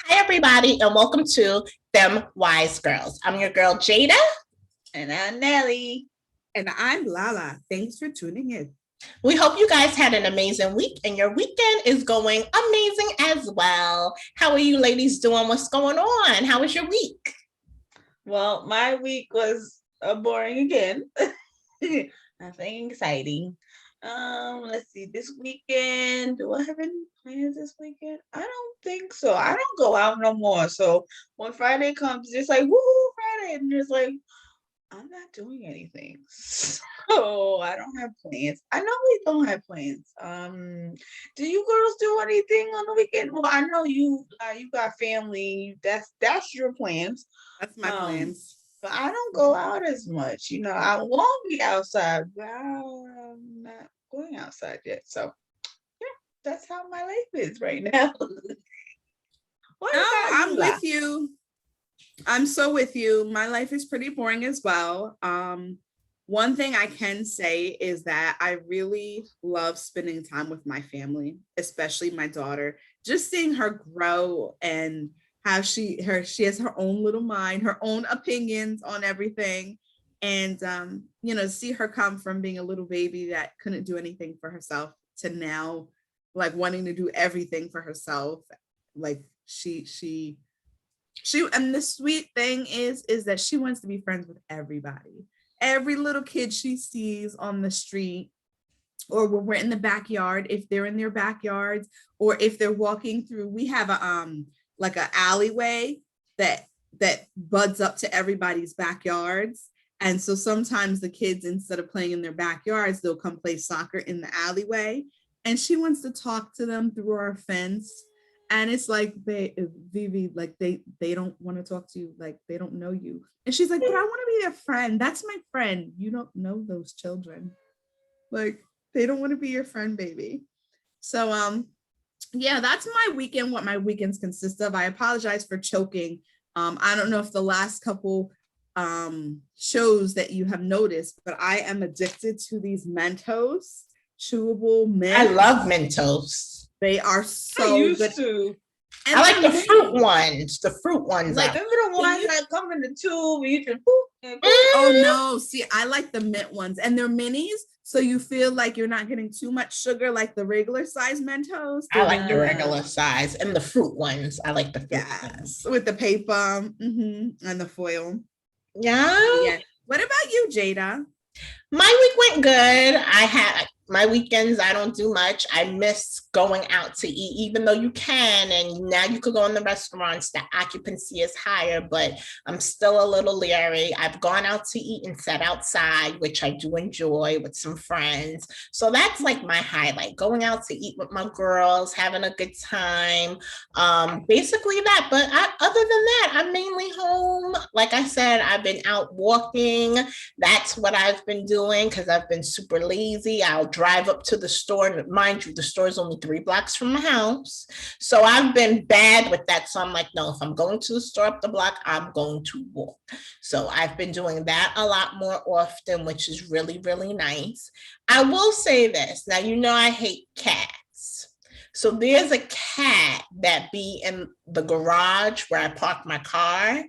Hi, everybody, and welcome to Them Wise Girls. I'm your girl, Jada. And I'm Nelly. And I'm Lala. Thanks for tuning in. We hope you guys had an amazing week and your weekend is going amazing as well. How are you ladies doing? What's going on? How was your week? Well, my week was boring again. Nothing exciting. Let's see. This weekend, do I have any plans this weekend? I don't think so. I don't go out no more. So when Friday comes, it's like woohoo Friday, and it's like I'm not doing anything. So I don't have plans. I know we don't have plans. Do you girls do anything on the weekend? Well, I know you got family. That's your plans. That's my plans. But I don't go out as much. I won't be outside, but I'm not going outside yet. So yeah, that's how my life is right now. What No, about I'm you, with you. I'm so with you. My life is pretty boring as well. One thing I can say is that I really love spending time with my family, especially my daughter. Just seeing her grow and how she has her own little mind, her own opinions on everything. And see her come from being a little baby that couldn't do anything for herself to now like wanting to do everything for herself. Like she and the sweet thing is that she wants to be friends with everybody. Every little kid she sees on the street, or when we're in the backyard, if they're in their backyards, or if they're walking through, we have a like an alleyway that buds up to everybody's backyards. And so sometimes the kids, instead of playing in their backyards, they'll come play soccer in the alleyway. And she wants to talk to them through our fence. And it's like, Vivi, like they don't want to talk to you, like they don't know you. And she's like, but I want to be their friend. That's my friend. You don't know those children. Like they don't want to be your friend, baby. So yeah, that's my weekend, what my weekends consist of. I apologize for choking. I don't know if the last couple shows that you have noticed, but I am addicted to these Mentos, chewable mint. I love Mentos. They are so good. And I like the fruit ones. The fruit ones. Like remember the ones that come in the tube you can poop and poop? Oh no, see, I like the mint ones, and they're minis, so you feel like you're not getting too much sugar like the regular size Mentos. I like the regular size, and the fruit ones. I like the fruit ones. With the paper and the foil. Yeah. What about you, Jada? My week went good. I had my weekends, I don't do much. I miss going out to eat, even though you can. And now you could go in the restaurants, the occupancy is higher, but I'm still a little leery. I've gone out to eat and sat outside, which I do enjoy with some friends. So that's like my highlight, going out to eat with my girls, having a good time. Basically that. But other than that, I'm mainly home. Like I said, I've been out walking. That's what I've been doing because I've been super lazy. I'll drive up to the store, and mind you, the store is only 3 blocks from my house. So I've been bad with that. So I'm like, no, if I'm going to the store up the block, I'm going to walk. So I've been doing that a lot more often, which is really, really nice. I will say this. Now, you know, I hate cats. So there's a cat that be in the garage where I park my car, and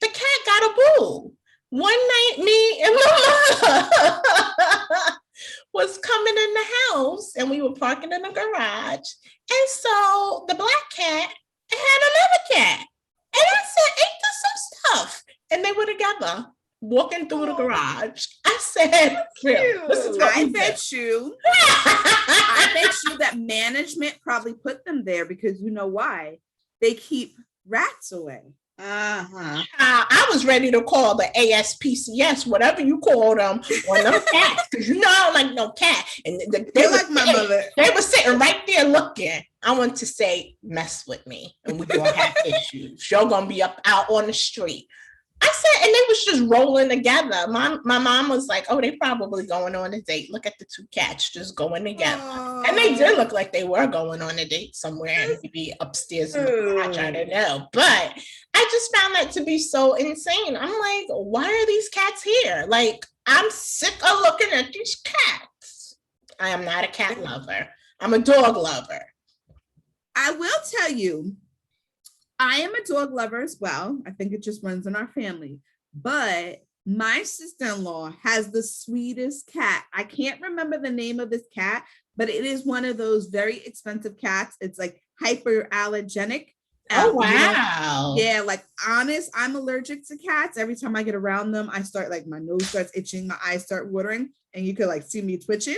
the cat got a boo. One night, me and my mom was coming in the house, and we were parking in the garage. And so the black cat had another cat. And I said, ain't this some stuff? And they were together walking through the garage. I said, I bet you that management probably put them there because you know why? They keep rats away. I was ready to call the ASPCS, whatever you call them, on them cats, because you know I don't like no cat. And they like my mother. They were sitting right there looking. I want to say, mess with me, and we're gonna have issues. You're gonna be out on the street. I said, and they was just rolling together. My mom was like, oh, they probably going on a date. Look at the 2 cats just going together. And they did look like they were going on a date somewhere, and maybe upstairs in the garage, I don't know. But I just found that to be so insane. I'm like, why are these cats here? Like, I'm sick of looking at these cats. I am not a cat lover. I'm a dog lover. I will tell you, I am a dog lover as well. I think it just runs in our family. But my sister-in-law has the sweetest cat. I can't remember the name of this cat, but it is one of those very expensive cats. It's like hyperallergenic. Oh, You know, wow. yeah, like honest, I'm allergic to cats. Every time I get around them, I start like my nose starts itching, my eyes start watering, and you could like see me twitching.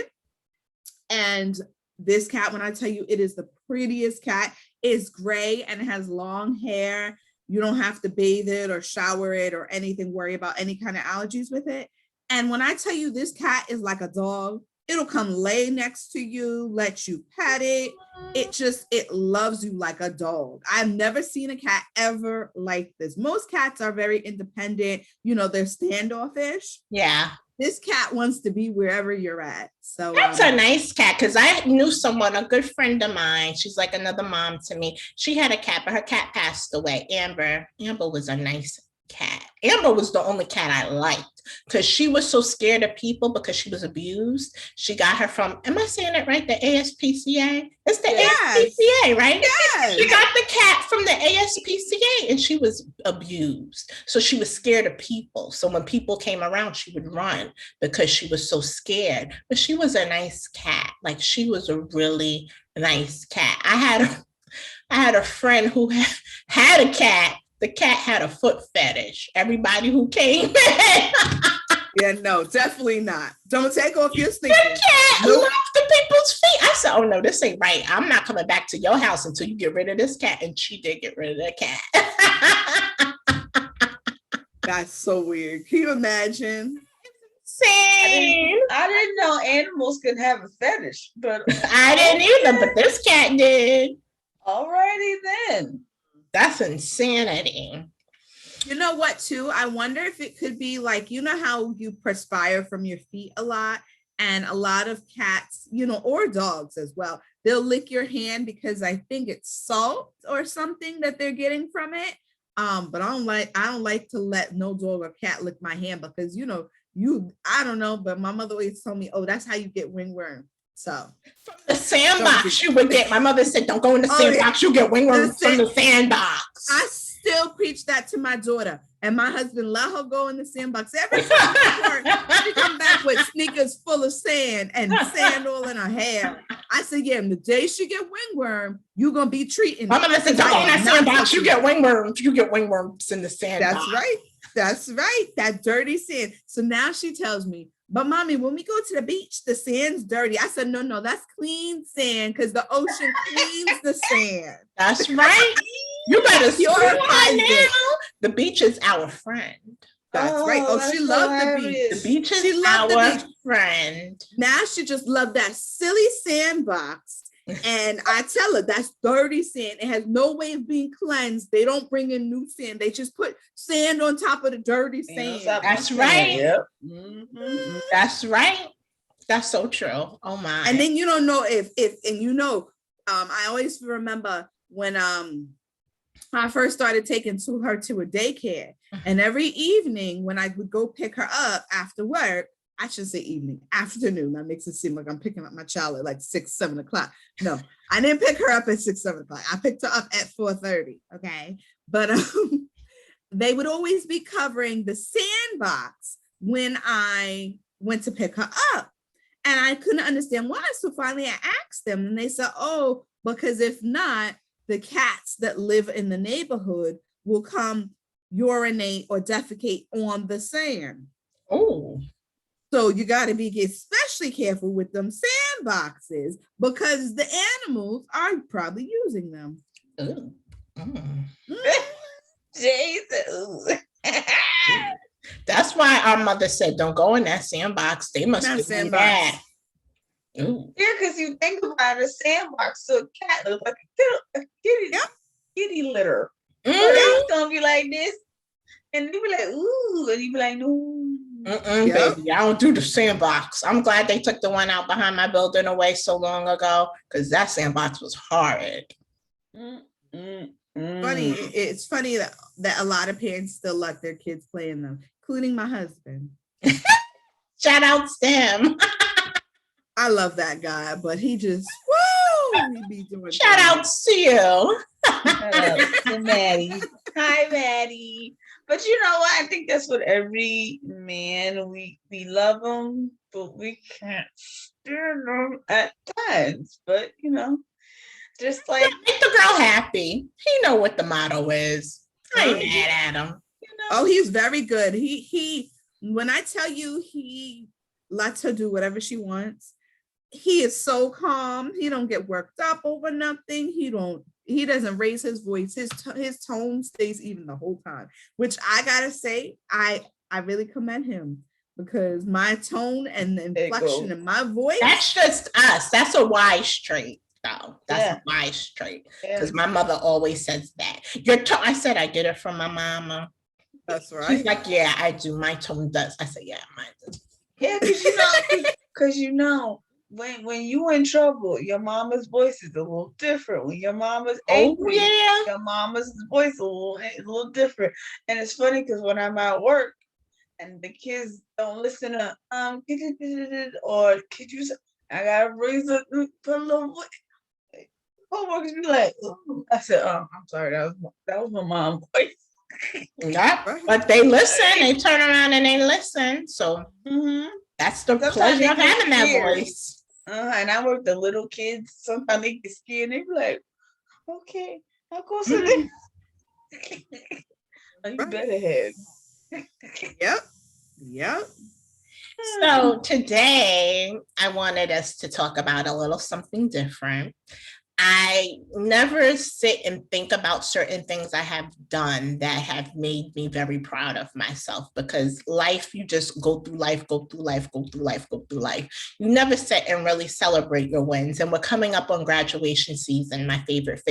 And this cat, when I tell you it is the prettiest cat, is gray and it has long hair. You don't have to bathe it or shower it or anything, worry about any kind of allergies with it. And when I tell you this cat is like a dog, it'll come lay next to you, let you pet it. It loves you like a dog. I've never seen a cat ever like this. Most cats are very independent, you know, they're standoffish. Yeah. This cat wants to be wherever you're at. So that's a nice cat, because I knew someone, a good friend of mine. She's like another mom to me. She had a cat, but her cat passed away. Amber was a nice cat. Amber was the only cat I liked because she was so scared of people because she was abused. She got her from, am I saying it right? The ASPCA? It's the ASPCA, right? Yes. She got the cat from the ASPCA and she was abused. So she was scared of people. So when people came around, she would run because she was so scared. But she was a nice cat. Like she was a really nice cat. I had a friend who had a cat. The cat had a foot fetish. Everybody who came in. Yeah, no, definitely not. Don't take off your sneakers. The cat loved the people's feet. I said, oh no, this ain't right. I'm not coming back to your house until you get rid of this cat. And she did get rid of the cat. That's so weird. Can you imagine? Same. I didn't know animals could have a fetish, but I didn't either, but this cat did. Alrighty then. That's insanity. You know what, too? I wonder if it could be like, you know how you perspire from your feet a lot, and a lot of cats, you know, or dogs as well, they'll lick your hand because I think it's salt or something that they're getting from it. But I don't like to let no dog or cat lick my hand because, you know, I don't know, but my mother always told me, oh, that's how you get ringworm. So from the sandbox you would get. My mother said, don't go in the sandbox, you get ringworm from the sandbox. I still preach that to my daughter, and my husband let her go in the sandbox every time she come back with sneakers full of sand and sand all in her hair. I said, yeah, and the day she get ringworm, you're gonna be treating my mother said, don't go in that sandbox, you get ringworms. You get ringworms in the sandbox. That's right, that dirty sand. So now she tells me, but mommy, when we go to the beach, the sand's dirty. I said, no, that's clean sand because the ocean cleans the sand. That's right. You better purify now. The beach is our friend. That's right. Oh, she loved the beach. The beach is our friend. Now she just loved that silly sandbox. And I tell her that's dirty sand. It has no way of being cleansed. They don't bring in new sand. They just put sand on top of the dirty sand. That's right. Yep. Mm-hmm. That's right. That's so true. Oh my. And then you don't know if and you know, I always remember when I first started taking her to a daycare. And every evening when I would go pick her up after work, I should say evening, afternoon. That makes it seem like I'm picking up my child at like 6, 7 o'clock. No, I didn't pick her up at 6, 7 o'clock. I picked her up at 4:30. Okay. But they would always be covering the sandbox when I went to pick her up. And I couldn't understand why. So finally I asked them and they said, oh, because if not, the cats that live in the neighborhood will come urinate or defecate on the sand. Oh. So you got to be especially careful with them sandboxes because the animals are probably using them. Ooh. Mm. Jesus. That's why our mother said, don't go in that sandbox. They must be that. Ooh. Yeah, because you think about a sandbox, so a cat looks like a kitty litter. Mm-hmm. So it's gonna be like this, and you be like, ooh, and you be like, no. Baby, I don't do the sandbox. I'm glad they took the one out behind my building away so long ago because that sandbox was horrid. Funny, it's funny that a lot of parents still let their kids play in them, including my husband. Shout out to him. I love that guy, but he just, woo! he be doing Shout things. out to you. Shout out to Maddie. Hi, Maddie. But you know what? I think that's what every man, we love them, but we can't stand them at times. But you know, just like Make the girl happy. He know what the motto is. I ain't mad at him. you know, Oh, he's very good. He when I tell you he lets her do whatever she wants, he is so calm. He don't get worked up over nothing. He doesn't raise his voice. His tone stays even the whole time, which I gotta say, I really commend him, because my tone and the inflection in my voice. That's just us. That's a wise trait, though. That's Yeah. a wise trait. Yeah. Because my mother always says that. I said I get it from my mama. That's right. She's like, yeah, I do. My tone does. I said, yeah, mine does. Yeah, because you know, when you in trouble, your mama's voice is a little different. When your mama's angry, your mama's voice is a little different. And it's funny because when I'm at work and the kids don't listen to or could you, I gotta raise up, put a little voice. Coworkers be like, "Ooh." I said, "Oh, I'm sorry, that was my mom's voice." Yeah, but they listen. They turn around and they listen. So that's the Sometimes pleasure they of get having that scared. voice. And I work the little kids. Sometimes they get scared. And they be like, "Okay, I'll go sit there." Oh, you better have. Yep. So today I wanted us to talk about a little something different. I never sit and think about certain things I have done that have made me very proud of myself, because life, you just go through life, go through life, go through life, go through life. You never sit and really celebrate your wins. And we're coming up on graduation season. My favorite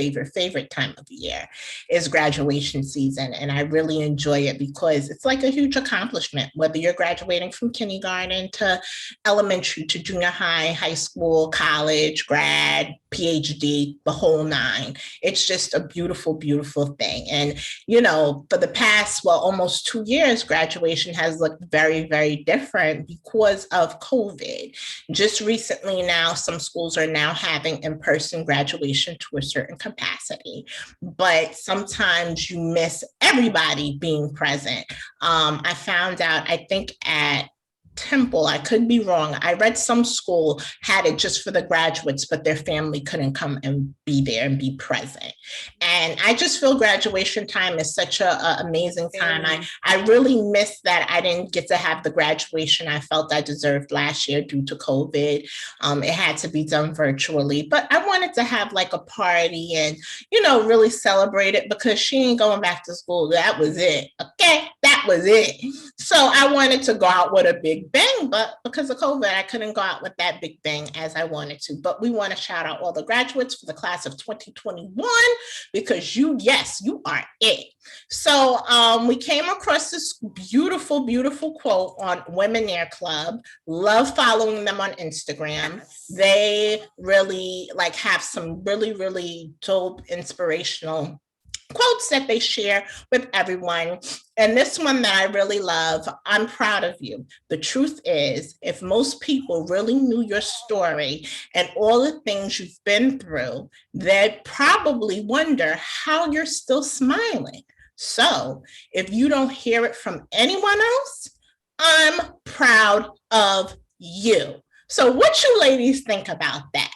time of the year is graduation season. And I really enjoy it because it's like a huge accomplishment, whether you're graduating from kindergarten to elementary to junior high, high school, college, grad, PhD, the whole nine. It's just a beautiful, beautiful thing. And, you know, for the past, almost 2 years, graduation has looked very, very different because of COVID. Just recently now, some schools are now having in-person graduation to a certain capacity, but sometimes you miss everybody being present. I found out, I think at Temple, I could be wrong. I read some school had it just for the graduates, but their family couldn't come and be there and be present. And I just feel graduation time is such a amazing time. I really miss that I didn't get to have the graduation I felt I deserved last year due to COVID. It had to be done virtually, but I wanted to have like a party and, you know, really celebrate it, because she ain't going back to school. That was it. Okay, that was it. So I wanted to go out with a big bang, but because of COVID, I couldn't go out with that big bang as I wanted to. But we want to shout out all the graduates for the class of 2021, because you are it. So we came across this beautiful, beautiful quote on Womenaire Club. Love following them on Instagram. They really have some really, really dope, inspirational quotes that they share with everyone. And this one that I really love: I'm proud of you. The truth is, if most people really knew your story and all the things you've been through, they'd probably wonder how you're still smiling. So if you don't hear it from anyone else, I'm proud of you. So what you ladies think about that?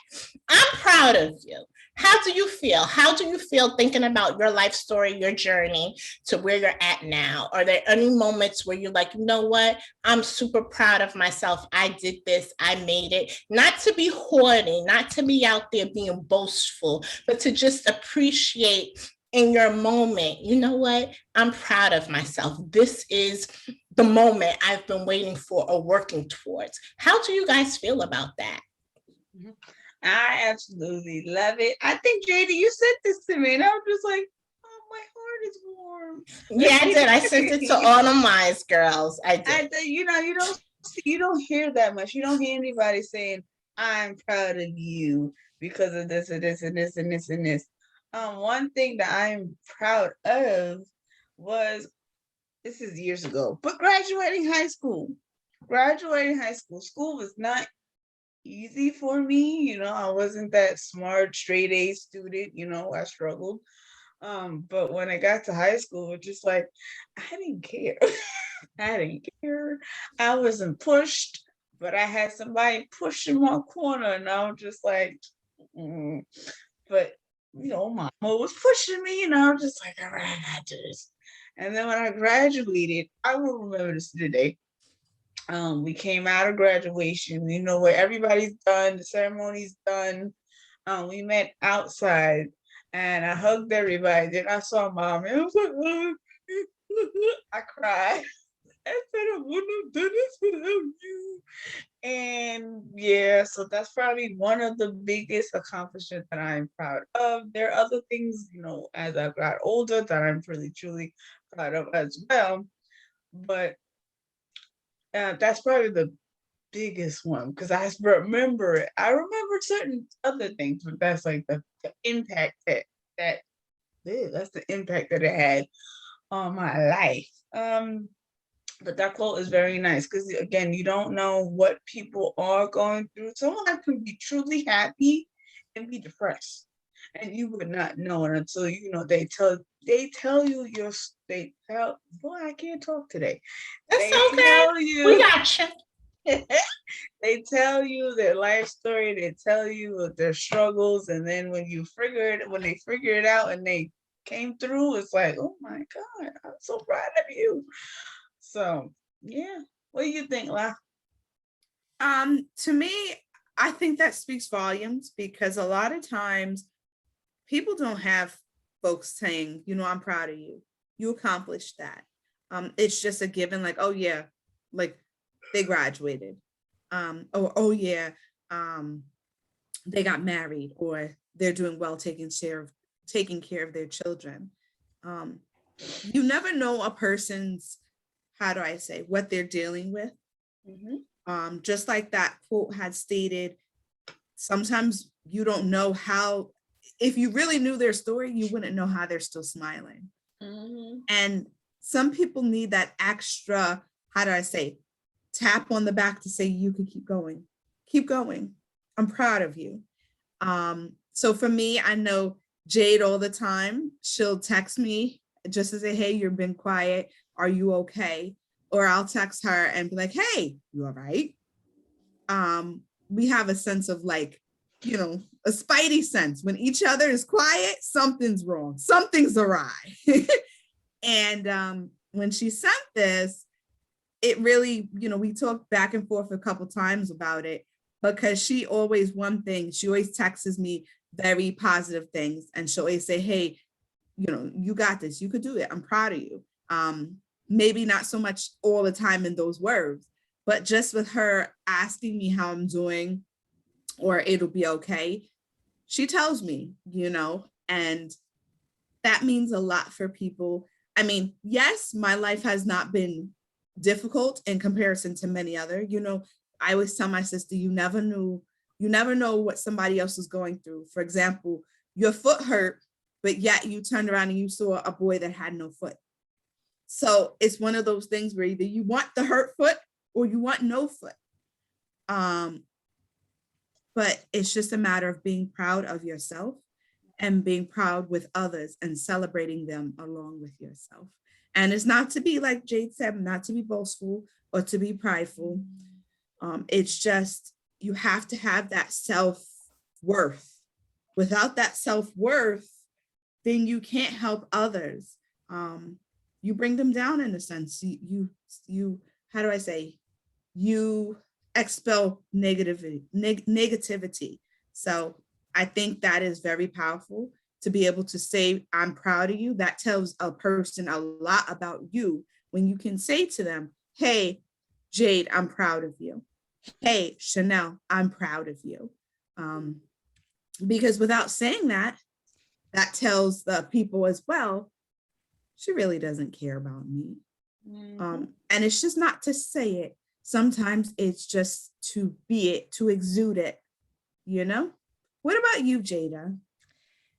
I'm proud of you. How do you feel? How do you feel thinking about your life story, your journey to where you're at now? Are there any moments where you're like, you know what? I'm super proud of myself. I did this. I made it. Not to be hoarding, not to be out there being boastful, but to just appreciate in your moment, you know what? I'm proud of myself. This is the moment I've been waiting for or working towards. How do you guys feel about that? I absolutely love it. I think, JD, you sent this to me, and I was just like, oh, my heart is warm. Yeah, I did. I sent it to all of my girls. I did. You know, you don't hear that much. You don't hear anybody saying, I'm proud of you because of this and this and this and this and this. One thing that I'm proud of was, this is years ago, but graduating high school. School was not easy for me. I wasn't that smart, straight A student, I struggled. But when I got to high school, it's just like I didn't care. I didn't care. I wasn't pushed, but I had somebody pushing my corner, and I was just like, mm. But mama was pushing me, and I was just like, all right, I got this. And then when I graduated, I will remember this today. We came out of graduation, where everybody's done, the ceremony's done. We met outside, and I hugged everybody. Then I saw mom, and I was like, oh. I cried. I said, I wouldn't have done this without you. And yeah, so that's probably one of the biggest accomplishments that I'm proud of. There are other things, as I got older that I'm really, truly proud of as well. But that's probably the biggest one because I remember it. I remember certain other things, but that's like the impact that's the impact that it had on my life. But that quote is very nice because again, you don't know what people are going through. Someone can be truly happy and be depressed, and you would not know it until they tell you boy, I can't talk today. That's They okay. tell you We got you. they tell you their life story, they tell you their struggles, and then when they figure it out and they came through, it's like, oh my God, I'm so proud of you. So yeah. What do you think, La? To me, I think that speaks volumes because a lot of times people don't have folks saying, I'm proud of you. You accomplished that. It's just a given, like, oh yeah, like they graduated. Or oh yeah, they got married, or they're doing well taking care of their children. You never know a person's, how do I say, what they're dealing with. Just like that quote had stated, sometimes you don't know how, if you really knew their story, you wouldn't know how they're still smiling. And some people need that extra, how do I say, tap on the back to say, you can keep going. Keep going. I'm proud of you. So for me, I know Jade all the time, she'll text me just to say, hey, you've been quiet. Are you okay? Or I'll text her and be like, hey, you all right? We have a sense of like, a spidey sense. When each other is quiet, something's wrong. Something's awry. And when she sent this, it really, we talked back and forth a couple times about it because she always texts me very positive things. And she'll always say, hey, you got this. You could do it. I'm proud of you. Maybe not so much all the time in those words, but just with her asking me how I'm doing or it'll be okay, she tells me, and that means a lot for people. I mean, yes, my life has not been difficult in comparison to many other. I always tell my sister, you never know what somebody else is going through. For example, your foot hurt, but yet you turned around and you saw a boy that had no foot. So it's one of those things where either you want the hurt foot or you want no foot. But it's just a matter of being proud of yourself and being proud with others and celebrating them along with yourself. And it's not to be, like Jade said, not to be boastful or to be prideful. It's just, you have to have that self-worth. Without that self-worth, then you can't help others. You bring them down in a sense. You how do I say? You expel negativity. So I think that is very powerful to be able to say, I'm proud of you. That tells a person a lot about you when you can say to them, hey, Jade, I'm proud of you. Hey, Chanel, I'm proud of you. Because without saying that, that tells the people as well, she really doesn't care about me. And it's just not to say it. Sometimes it's just to be it, to exude it, What about you, Jada?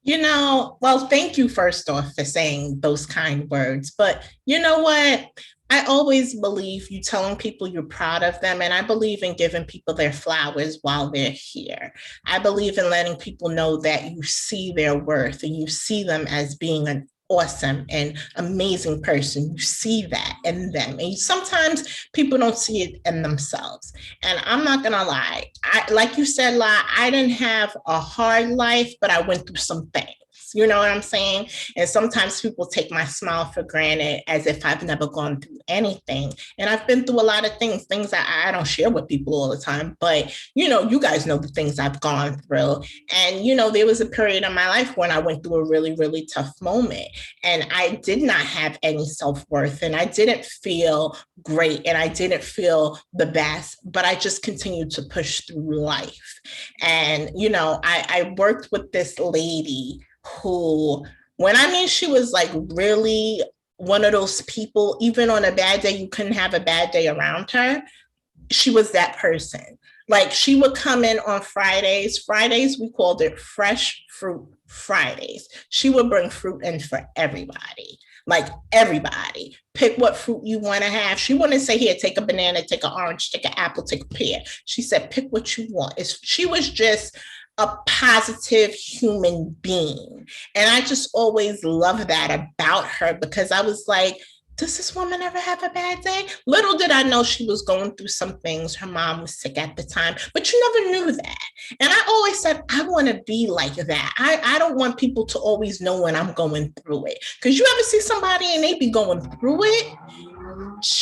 Well, thank you first off for saying those kind words. But you know what? I always believe you telling people you're proud of them, and I believe in giving people their flowers while they're here. I believe in letting people know that you see their worth and you see them as being an awesome and amazing person. You see that in them, and sometimes people don't see it in themselves. And I'm not gonna lie, like you said, I didn't have a hard life, but I went through some things. You know what I'm saying? And sometimes people take my smile for granted as if I've never gone through anything. And I've been through a lot of things that I don't share with people all the time. But, you guys know the things I've gone through. And, there was a period in my life when I went through a really, really tough moment. And I did not have any self worth. And I didn't feel great. And I didn't feel the best. But I just continued to push through life. And, I worked with this lady who, when I mean she was like really one of those people, even on a bad day, you couldn't have a bad day around her. She was that person. Like she would come in on Fridays. Fridays, we called it Fresh Fruit Fridays. She would bring fruit in for everybody. Like everybody, pick what fruit you want to have. She wouldn't say, here, take a banana, take an orange, take an apple, take a pear. She said, pick what you want. She was just a positive human being. And I just always loved that about her, because I was like, does this woman ever have a bad day? Little did I know she was going through some things. Her mom was sick at the time, but you never knew that. And I always said, I want to be like that. I don't want people to always know when I'm going through it. Because you ever see somebody and they be going through it?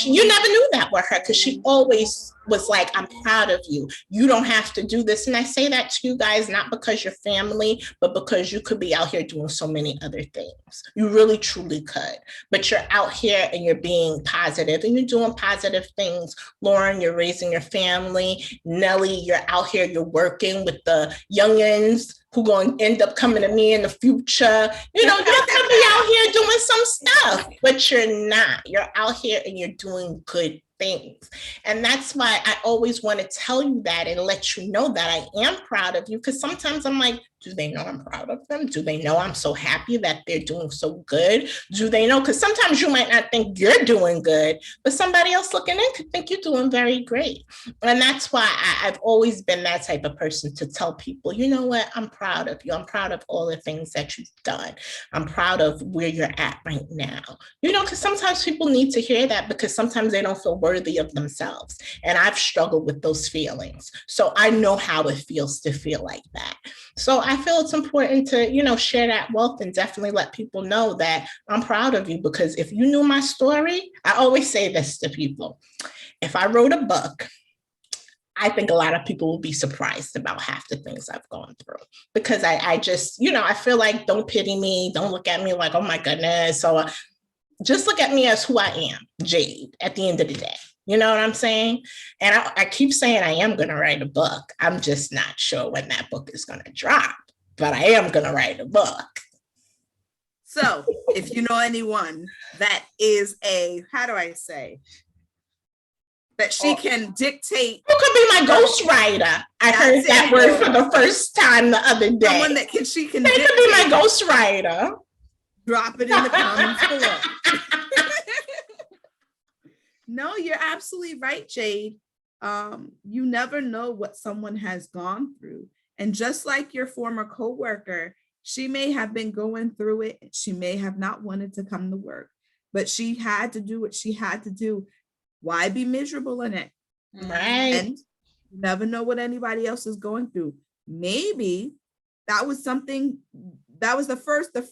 You never knew that with her, because she always was like, I'm proud of you. You don't have to do this. And I say that to you guys, not because you're family, but because you could be out here doing so many other things. You really, truly could. But you're out here and you're being positive and you're doing positive things. Lauren, you're raising your family. Nelly, you're out here, you're working with the youngins who going to end up coming to me in the future. You're going to be out here doing some stuff, but you're not. You're out here and you're doing good things. And that's why I always want to tell you that and let you know that I am proud of you, because sometimes I'm like, do they know I'm proud of them? Do they know I'm so happy that they're doing so good? Do they know? Because sometimes you might not think you're doing good, but somebody else looking in could think you're doing very great. And that's why I've always been that type of person to tell people, you know what? I'm proud of you. I'm proud of all the things that you've done. I'm proud of where you're at right now. Because sometimes people need to hear that, because sometimes they don't feel worthy of themselves. And I've struggled with those feelings. So I know how it feels to feel like that. So I feel it's important to, share that wealth and definitely let people know that I'm proud of you, because if you knew my story, I always say this to people. If I wrote a book, I think a lot of people will be surprised about half the things I've gone through, because I just, I feel like, don't pity me. Don't look at me like, oh my goodness. So just look at me as who I am, Jade, at the end of the day. You know what I'm saying? And I keep saying I am going to write a book. I'm just not sure when that book is going to drop, but I am going to write a book. So if you know anyone that is how do I say, that she can dictate. Who could be my ghostwriter? I heard that word for the first time the other day. Someone that she can they dictate. Could be my ghostwriter. Drop it in the comments below. No, you're absolutely right, Jade. You never know what someone has gone through. And just like your former coworker, she may have been going through it. She may have not wanted to come to work, but she had to do what she had to do. Why be miserable in it? Right. And you never know what anybody else is going through. Maybe that was something, that was the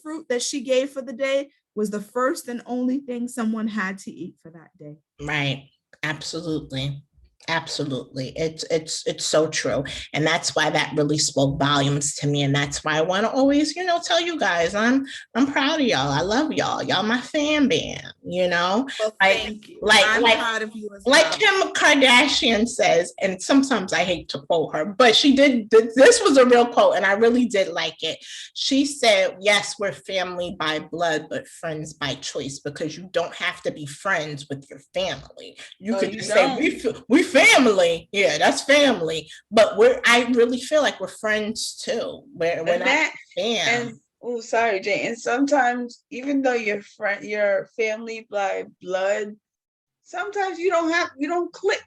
fruit that she gave for the day was the first and only thing someone had to eat for that day. Right. Absolutely. Absolutely. It's so true. And that's why that really spoke volumes to me. And that's why I want to always, tell you guys, I'm proud of y'all. I love y'all. Y'all my fan band, Well, thank you. I'm proud of you as well. Like Kim Kardashian says, and sometimes I hate to quote her, but she did, this was a real quote and I really did like it. She said, yes, we're family by blood, but friends by choice, because you don't have to be friends with your family. You could just say, we family. Yeah, that's family. But I really feel like we're friends too. We're not fam. Oh, sorry, Jane. And sometimes, even though your family by blood, sometimes you don't click.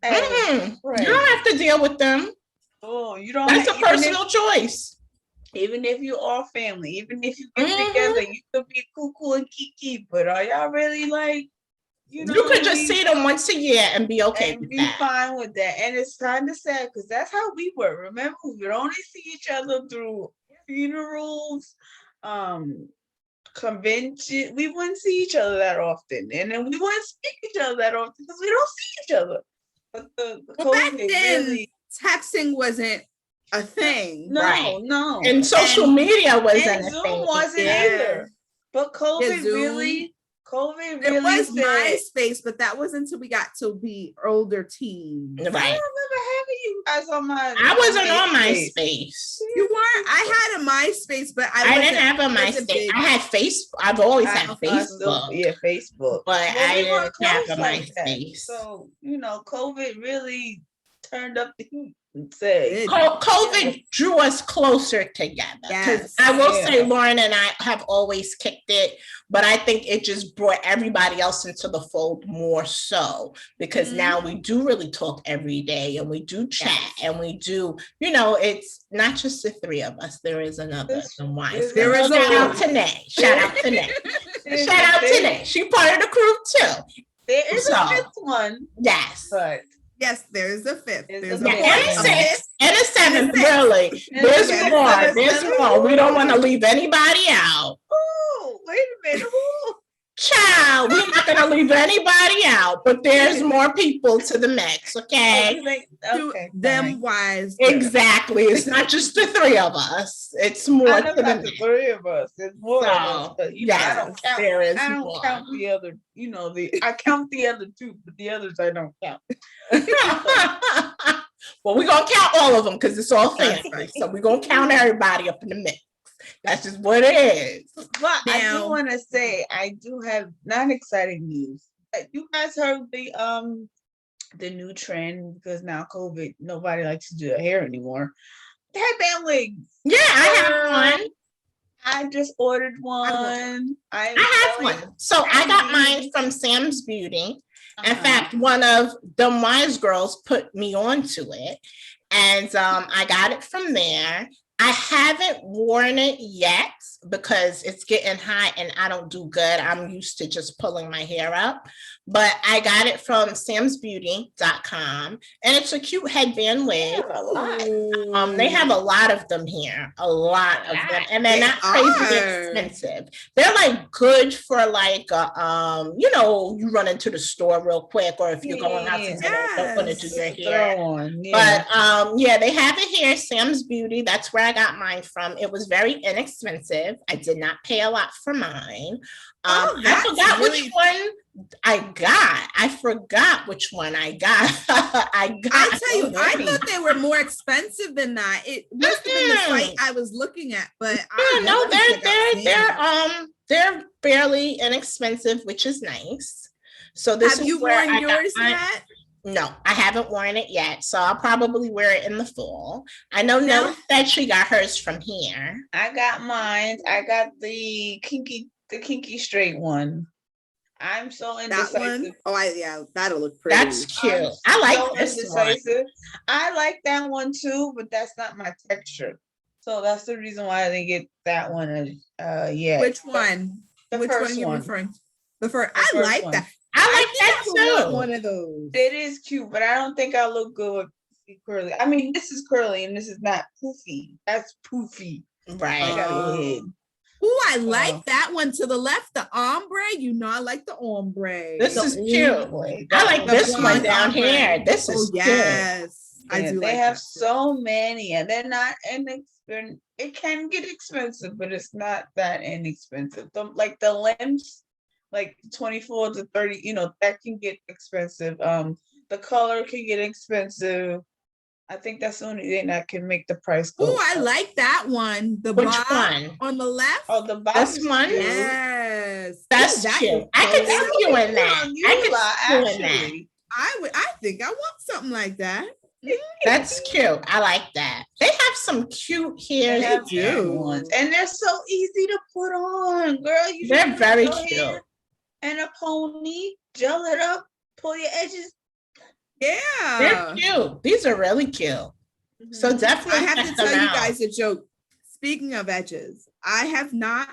You Right. don't have to deal with them. Oh, you don't. That's a personal choice. Even if you are family, even if you get together, you could be cool and kiki. But are y'all really like, you could just see them once a year and be okay with that. Fine with that. And it's kind of sad because that's how we were. Remember, we would only see each other through funerals, convention. We wouldn't see each other that often, and then we wouldn't speak each other that often because we don't see each other. But the back then, texting wasn't a thing. No. And social media wasn't and a Zoom thing. wasn't either. But COVID really it was MySpace, but that wasn't until we got to be older teens. Right. I don't remember having you guys on my. I wasn't on MySpace. You weren't. I had a MySpace, but I didn't have a MySpace. I had Facebook. I've always had Facebook. Facebook. But I didn't have a MySpace. So COVID really turned up the heat. Say COVID drew us closer together. Because I will say Lauren and I have always kicked it, but I think it just brought everybody else into the fold more so because now we do really talk every day and we do chat and we do, it's not just the three of us. There is another. There is shout out to Nay. Shout out to Nay. Shout out to Nay. She part of the crew too. There is a fifth one. Yes. But yes, there's a fifth. There's a sixth and a seventh, really. There's more. There's more. We don't want to leave anybody out. Oh, wait a minute. Child, we're not going to leave anybody out, but there's more people to the mix, okay? Them wise. Exactly. It's not just the three of us. It's more to the mix. Three of us. It's more of us. But, I don't count. There is I don't count the other, I count the other two, but the others I don't count. Well, we're going to count all of them because it's all family. Right. So we're going to count everybody up in the mix. That's just what it is. But I do want to say I do have not exciting news. You guys heard the new trend because now COVID, nobody likes to do their hair anymore. Headband wigs. Yeah, I have one. I just ordered one. I have one. So I got mine from Sam's Beauty. In fact, one of the Wise girls put me onto it, and I got it from there. I haven't worn it yet because it's getting hot and I don't do good. I'm used to just pulling my hair up, but I got it from samsbeauty.com and it's a cute headband wig. They have a lot of them here, a lot of them, and they're not crazy expensive. They're like good for like, you run into the store real quick, or if you're going out to dinner, don't want to do your hair. But they have it here, Sam's Beauty. That's where I got mine from. It was very inexpensive. I did not pay a lot for mine. I forgot which one I got. I forgot which one I got. I tell you, I thought they were more expensive than that. It must have been the site I was looking at, but they're fairly inexpensive, which is nice. So this have you worn yours yet? No, I haven't worn it yet, so I'll probably wear it in the fall. I know Nell said she got hers from here. I got mine. I got the kinky straight one. I'm so indecisive. That one? Oh, that'll look pretty. That's cute. I like this one. I like that one too, but that's not my texture. So that's the reason why I didn't get that one. Which one? Which one you referring? The first. I like that. I like that too. One of those. It is cute, but I don't think I look good with curly. I mean, this is curly and this is not poofy. That's poofy. Right. I like that one to the left, the ombre. I like the ombre. This is cute. I like this one down here. This is yes. I do. They have so many, and they're not inexpensive. It can get expensive, but it's not that inexpensive. Like the limbs, like 24 to 30, that can get expensive. The color can get expensive. I think that's the only thing that can make the price go. Oh, I like that one. Which one? On the left? Oh, the bottom. This one? Yes. That's cute. I could see you in that. I think I want something like that. That's cute. I like that. They have some cute hair. They do. And they're so easy to put on, girl. They're very cute. And a pony, gel it up, pull your edges. They're Yeah. cute. These are really cute. So Mhm. definitely I have to check them tell you out. guys a joke. Speaking of edges, I have not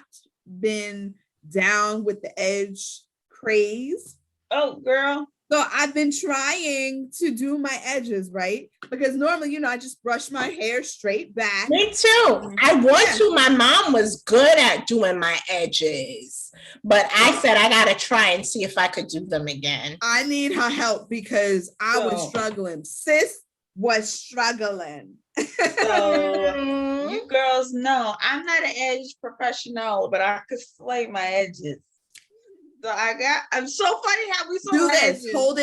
been down with the edge craze. Oh, girl. So I've been trying to do my edges, right? Because normally, I just brush my hair straight back. Me too. I want to. My mom was good at doing my edges, but I said I gotta try and see if I could do them again. I need her help because I was struggling. Sis was struggling. So you girls know I'm not an edge professional, but I could slay my edges. So I'm so funny how we saw do my this. edges. Hold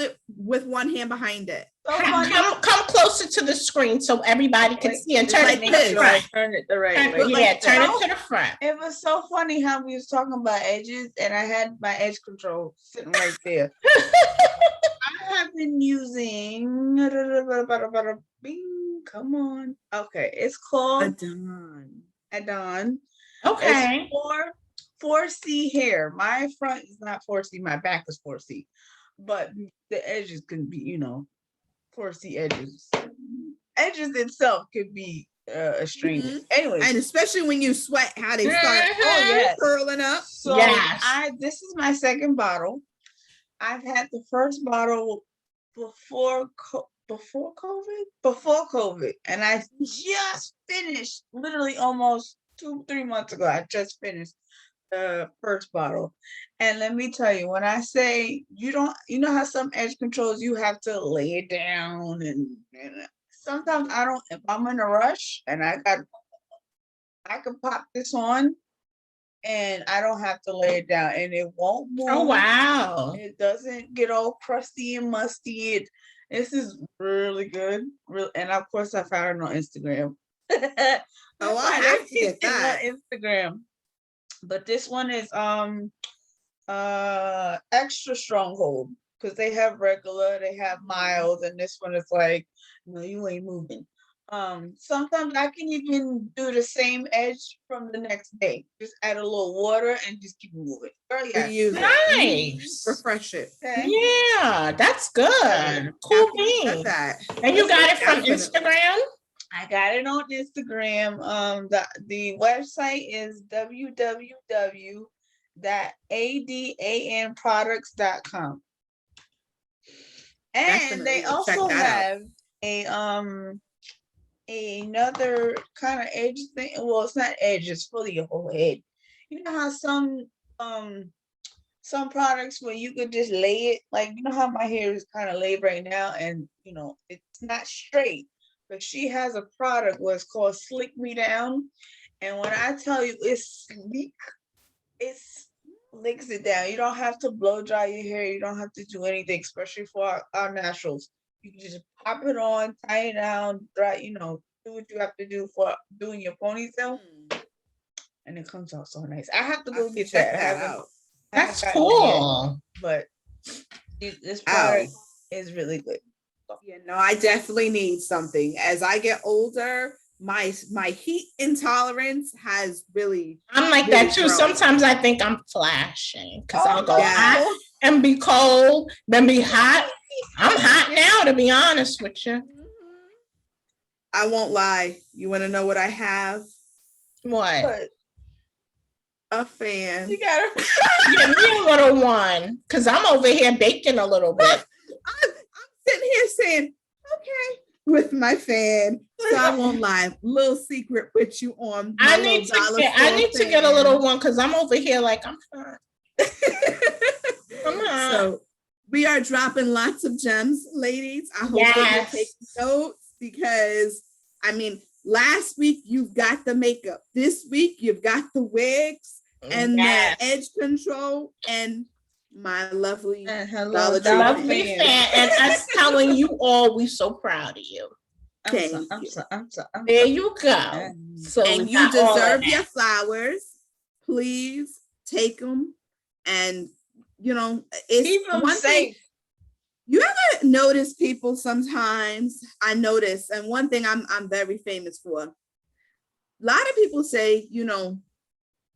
it with one hand behind it. So funny. Come closer to the screen so everybody can see and turn it to the front. Turn it the right way. Turn it to the front. It was so funny how we was talking about edges, and I had my edge control sitting right there. I have been using. Bing, come on. Okay, it's called Adon. Okay. It's 4C hair. My front is not 4C. My back is 4C, but the edges can be, 4C edges. Edges itself could be a strange. Anyway, and especially when you sweat, how they start curling up. So this is my second bottle. I've had the first bottle before COVID, and I just finished literally almost 2-3 months ago. I just finished the first bottle, and let me tell you, when I say you know how some edge controls you have to lay it down, and sometimes I don't. If I'm in a rush and I can pop this on, and I don't have to lay it down, and it won't move. Oh wow! It doesn't get all crusty and musty. This is really good. And of course, I found it on Instagram. I have to get that on Instagram. But this one is extra stronghold because they have regular, they have mild, and this one is like, no, you ain't moving. Sometimes I can even do the same edge from the next day. Just add a little water and just keep moving. Nice. Refresh it. Okay. Yeah, that's good. Cool bean. And you got it from Instagram? I got it on Instagram. The website is www.adanproducts.com. And they also have another kind of edge thing. Well, it's not edge, it's fully your whole head. You know how some products where you could just lay it, like, you know how my hair is kind of laid right now, and it's not straight. But she has a product where it's called Slick Me Down. And when I tell you it's sleek, it slicks it down. You don't have to blow dry your hair. You don't have to do anything, especially for our naturals. You can just pop it on, tie it down, dry, do what you have to do for doing your ponytail. And it comes out so nice. I have to go get that. That's cool. But this product is really good. Yeah, no, I definitely need something. As I get older, my heat intolerance has really. I'm like that too. Grown. Sometimes I think I'm flashing because I'll go hot and be cold, then be hot. I'm hot now, to be honest with you. I won't lie. You want to know what I have? What? A fan. You got to give me a little one because I'm over here baking a little bit. I'm sitting here saying, okay, with my fan. So I won't lie. Little secret with you on. I need to get a little one because I'm over here like I'm fine. Come on. So we are dropping lots of gems, ladies. I hope that you take notes because last week you've got the makeup. This week you've got the wigs and the edge control and my lovely Dollar Tree fan, and us telling you all we're so proud of you. There you go. So and you deserve your flowers. Please take them, and it's keep them one safe. Thing, you ever notice people sometimes? I notice, and one thing I'm very famous for. A lot of people say, you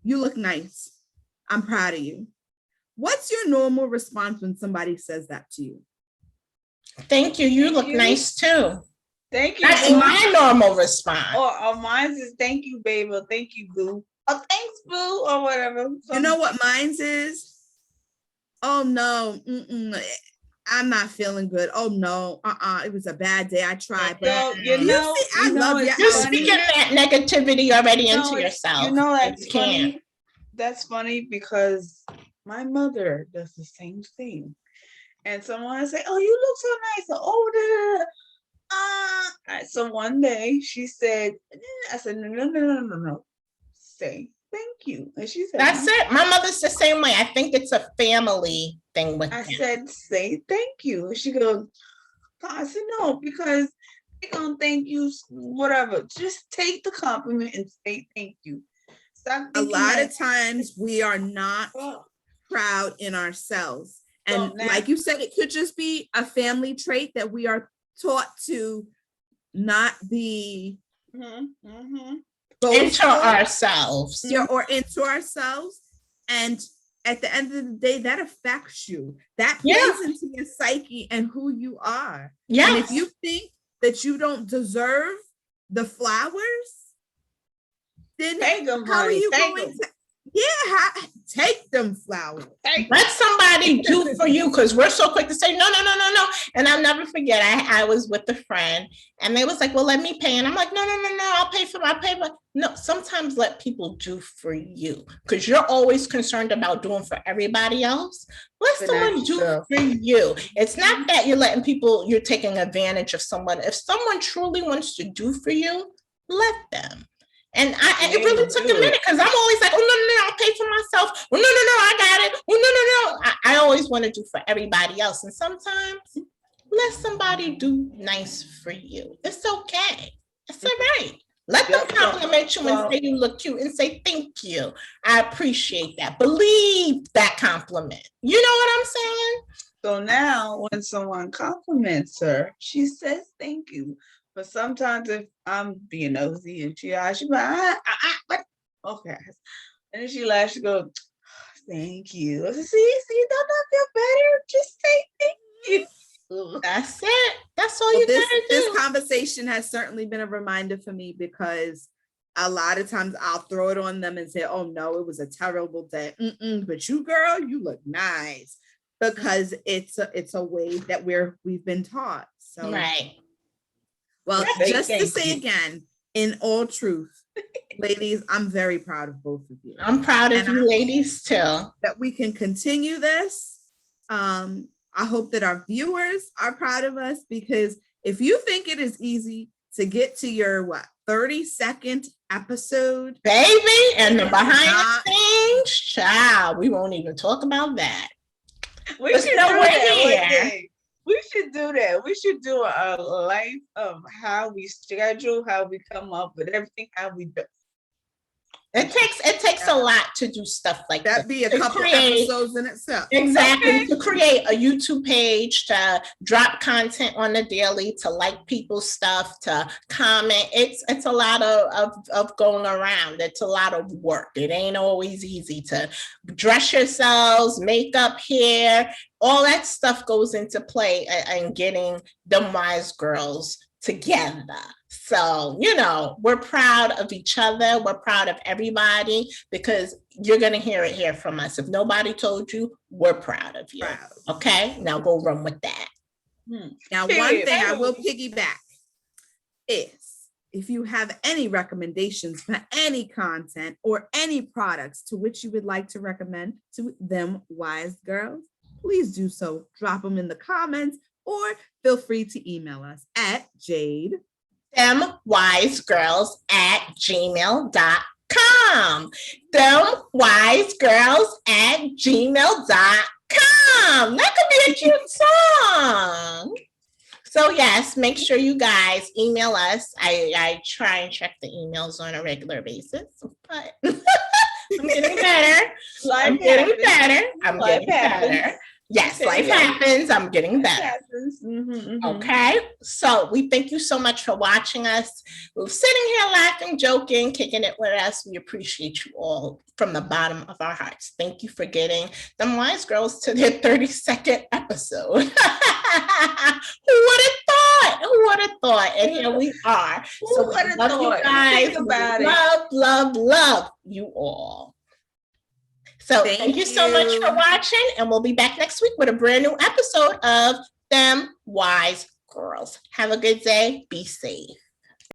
look nice. I'm proud of you. What's your normal response when somebody says that to you? Thank you. You Thank look you. nice too. Thank you. That's boo. my normal response. Or mine is thank you, babe, or thank you, boo. Oh, thanks, boo, or whatever. You know what mine's is? Oh no, I'm not feeling good. Oh no, it was a bad day. I tried, but So you know, I love you. You're speaking that negativity already into yourself. You know, that's You funny. can't. That's funny because my mother does the same thing. And someone will say, "Oh, you look so nice." Or, oh, da, da, da. So one day she said, I said, no. Say thank you. And she said, That's it. My mother's the same way. I think it's a family thing with I them. said, say thank you. And she goes, I said, no, because they're going to thank you, whatever. Just take the compliment and say thank you. Stop A lot of times we are not proud in ourselves. And So now- like you said, it could just be a family trait that we are taught to not be into ourselves. or into ourselves. And at the end of the day, that affects you. That plays into your psyche and who you are. Yes. And if you think that you don't deserve the flowers, then how are you going to? Yeah, take them flowers. Let somebody do for you, because we're so quick to say no. And I'll never forget. I was with a friend, and they was like, "Well, let me pay," and I'm like, "No, I'll pay for. No." Sometimes let people do for you, because you're always concerned about doing for everybody else. Let someone do for you. It's not that you're taking advantage of someone. If someone truly wants to do for you, let them. And it really took a minute, because I'm always like, "Oh, no, I'll pay for myself. Oh, no, I got it. Oh, no. I always want to do for everybody else. And sometimes let somebody do nice for you. It's okay. It's all right. Let them compliment you and say you look cute and say thank you. I appreciate that. Believe that compliment. You know what I'm saying? So now when someone compliments her, she says thank you. But sometimes if I'm being nosy and she like, okay. And then she laughs, she goes, thank you. I said, see, don't feel better. Just say thank you. That's it. That's all you gotta do. This conversation has certainly been a reminder for me, because a lot of times I'll throw it on them and say, oh no, it was a terrible day. But you, girl, you look nice. Because it's a way that we've been taught. So right. Well, just to say again, in all truth, ladies, I'm very proud of both of you. I'm proud of you ladies too. That we can continue this. I hope that our viewers are proud of us, because if you think it is easy to get to your 30-second episode, baby, and the behind the scenes, child, we won't even talk about that. We should do that. We should do that. We should do a life of how we schedule, how we come up with everything, how we do. It takes a lot to do stuff like that. That'd be a couple episodes in itself. Exactly. Okay. To create a YouTube page, to drop content on the daily, to like people's stuff, to comment. It's a lot of going around. It's a lot of work. It ain't always easy to dress yourselves, makeup, hair, all that stuff goes into play in getting them wise girls together. So, we're proud of each other. We're proud of everybody, because you're going to hear it here from us. If nobody told you, we're proud of you. Okay? Now go run with that. Now, one thing I will piggyback is, if you have any recommendations for any content or any products to which you would like to recommend to them wise girls, please do so. Drop them in the comments, or feel free to email us at themwisegirls@gmail.com. themwisegirls@gmail.com. That could be a cute song. So yes, make sure you guys email us. I try and check the emails on a regular basis, but I'm getting better. I'm getting better. Yes, Okay, life yeah. happens. I'm getting It better. happens. Okay, so we thank you so much for watching us. We're sitting here laughing, joking, kicking it with us. We appreciate you all from the bottom of our hearts. Thank you for getting them wise girls to their 32nd episode. Who would have thought? Who would have thought? And here we are. Who So would we have love you thought? guys. Think about We it. love you all. So thank you so much for watching, and we'll be back next week with a brand new episode of Them Wise Girls. Have a good day. Be safe.